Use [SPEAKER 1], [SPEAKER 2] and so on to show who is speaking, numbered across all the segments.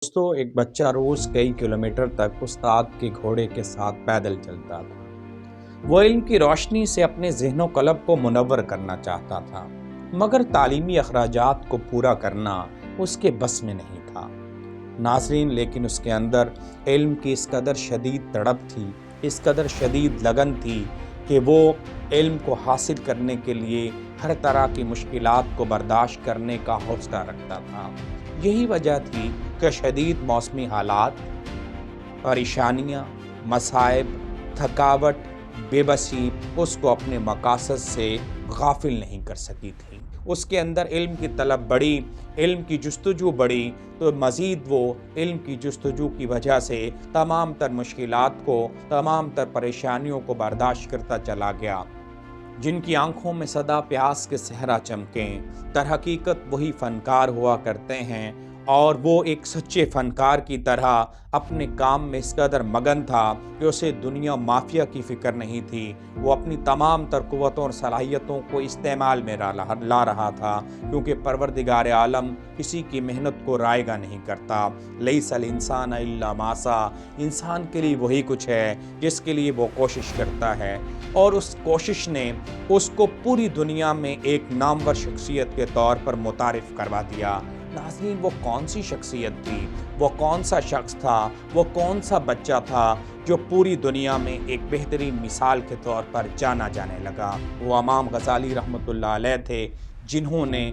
[SPEAKER 1] दोस्तों, एक बच्चा रोज कई किलोमीटर तक उस्ताद के घोड़े के साथ पैदल चलता था। वो इल्म की रोशनी से अपने ज़हन कलब को मुनव्वर करना चाहता था, मगर तालीमी अखराजात को पूरा करना उसके बस में नहीं था। नाज़रीन, लेकिन उसके अंदर इल्म की इस कदर शदीद तड़प थी, इस कदर शदीद लगन थी कि वो इल्म को हासिल करने के लिए हर तरह की मुश्किलात को बर्दाश्त करने का हौसला रखता था। यही वजह थी कि शदीद मौसमी हालात, परेशानियाँ, मसाइब, थकावट, बेबसी उसको अपने मकासद से गाफिल नहीं कर सकी थी। उसके अंदर इल्म की तलब बढ़ी, इल्म की जुस्तजू बढ़ी, तो मज़ीद वो इल्म की जुस्तजू की वजह से तमाम तर मुश्किलात को, तमाम तर परेशानियों को बर्दाश्त करता चला गया। जिनकी आंखों में सदा प्यास के सहरा चमकें, दर हकीकत वही फ़नकार हुआ करते हैं, और वो एक सच्चे फ़नकार की तरह अपने काम में इस कदर मगन था कि उसे दुनिया माफिया की फ़िक्र नहीं थी। वो अपनी तमाम तर कुव्वतों और सलाहियतों को इस्तेमाल में ला रहा था, क्योंकि परवरदिगार आलम किसी की मेहनत को रायगा नहीं करता। लैसल इंसान इल्ला मासा, इंसान के लिए वही कुछ है जिसके लिए वो कोशिश करता है, और उस कोशिश ने उसको पूरी दुनिया में एक नामवर शख्सियत के तौर पर मुतारिफ करवा दिया। नाज़रीन, वो कौन सी शख्सियत थी, वो कौन सा शख्स था, वो कौन सा बच्चा था जो पूरी दुनिया में एक बेहतरीन मिसाल के तौर पर जाना जाने लगा? वो इमाम गज़ाली रहमतुल्लाह अलैह थे, जिन्होंने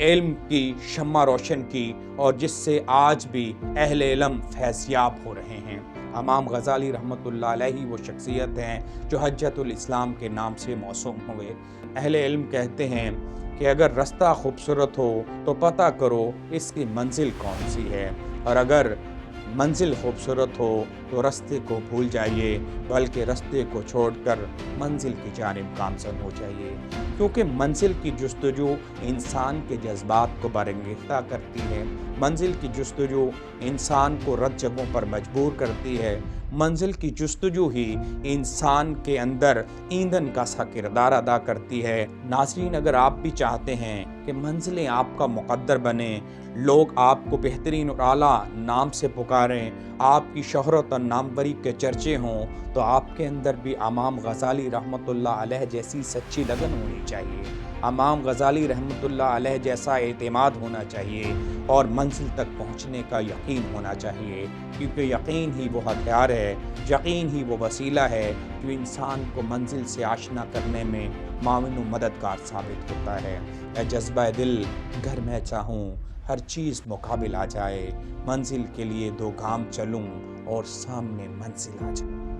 [SPEAKER 1] इल्म की शम्मा रोशन की और जिससे आज भी अहले इल्म फैज़याब हो रहे हैं। इमाम गज़ाली रहमतुल्लाह अलैहि वो शख्सियत हैं जो हज्जतुल इस्लाम के नाम से मौसूम हुए। अहले इल्म कहते हैं कि अगर रास्ता खूबसूरत हो तो पता करो इसकी मंजिल कौन सी है, और अगर मंजिल खूबसूरत हो तो रास्ते को भूल जाइए, बल्कि रास्ते को छोड़कर मंजिल की जानिब गामज़न हो जाइए। क्योंकि मंजिल की जुस्तजू इंसान के जज्बात को बरंगेज़ा करती है, मंजिल की जुस्तजू इंसान को रद जगहों पर मजबूर करती है, मंजिल की जुस्तजू ही इंसान के अंदर ईंधन का सा किरदार अदा करती है। नाज़रीन, अगर आप भी चाहते हैं कि मंजिलें आपका मुक़द्दर बने, लोग आपको बेहतरीन और आला नाम से पुकारें, आपकी शोहरत और नामवरी के चर्चे हों, तो आपके अंदर भी इमाम गज़ाली रहमतुल्लाह अलैह जैसी सच्ची लगन होनी चाहिए, इमाम गज़ाली रहमतुल्लाह अलैह जैसा एतमाद होना चाहिए, और मंजिल तक पहुँचने का यकीन होना चाहिए। क्योंकि यकीन ही वो हथियार है, यकीन ही वो वसीला है जो इंसान को मंजिल से आशना करने में माविन व मददगार साबित होता है। ए जज्बा दिल, घर मैं चाहूँ हर चीज़ मुकाबिल आ जाए, मंजिल के लिए दो गाम चलूँ और सामने मंजिल आ जाए।